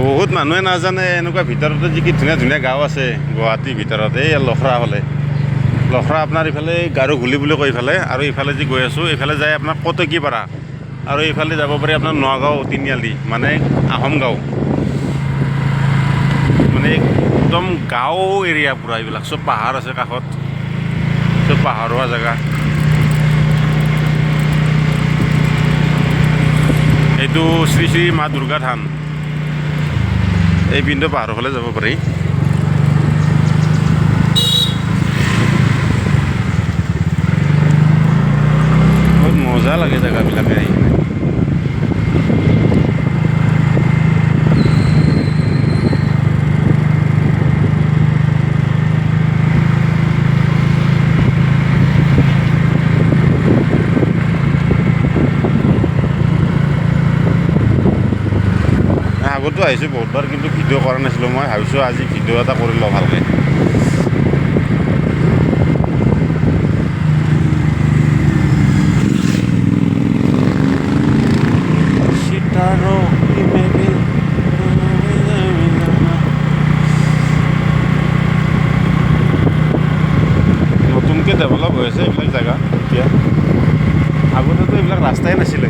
বহুত মানুহে নাজানে এনেকুৱা ভিতৰতে যি কি ধুনীয়া ধুনীয়া গাঁও আছে গুৱাহাটীৰ ভিতৰত। এই লখৰা হ'লে লখৰা আপোনাৰ ইফালে গাৰোঘুলি বুলি কয় ইফালে, আৰু ইফালে যি গৈ আছোঁ এইফালে যায় আপোনাৰ কটকীপাৰা, আৰু এইফালে যাব পাৰি আপোনাৰ নগাঁও তিনিআলি, মানে আহোম গাঁও, মানে একদম গাঁও এৰিয়া পূৰা। এইবিলাক চব পাহাৰ আছে কাষত, চব পাহাৰুৱা জেগা। এইটো শ্ৰী শ্ৰী মা দুৰ্গা থান। এই পিনটো পাহাৰৰ ফালে যাব পাৰি। বহুত মজা লাগে জেগাবিলাকে আহি। আগতো আহিছোঁ বহুতবাৰ, কিন্তু ভিডিঅ' কৰা নাছিলোঁ। মই ভাবিছোঁ আজি ভিডিঅ' এটা কৰি লওঁ ভালকৈ। নতুনকৈ ডেভেলপ হৈ আছে এইবিলাক জেগা এতিয়া। আগতেতো এইবিলাক ৰাস্তাই নাছিলে,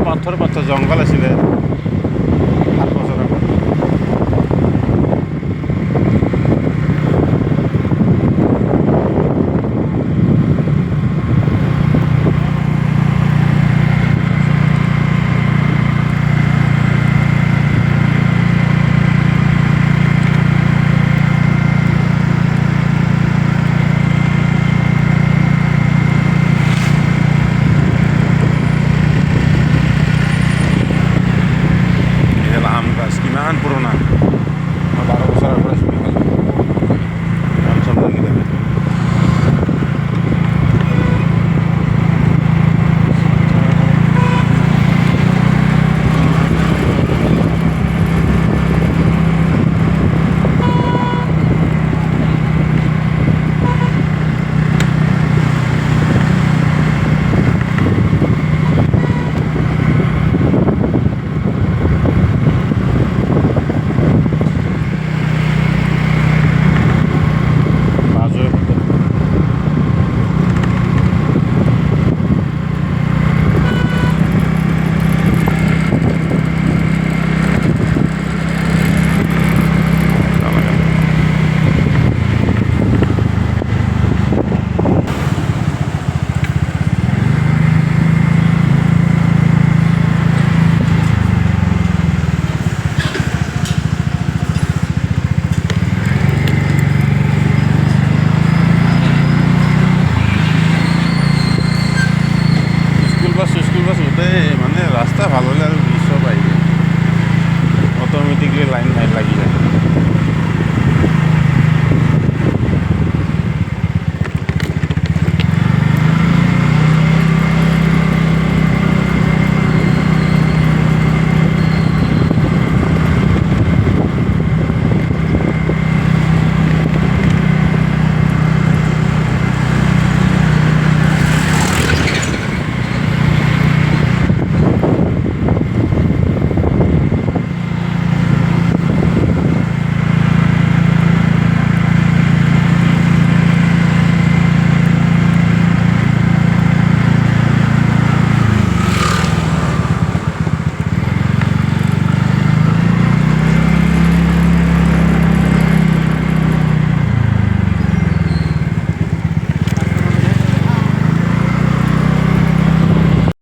পাথৰ পাথৰ জংঘল আছিলে 7 বছৰ আগত। কিমান পুৰণা, 12 বছৰ আগৰ আছোঁ ইফালে কাম চাম লাগি থাকে। স্কুল বাছ গোটেই মানে ৰাস্তা ভাল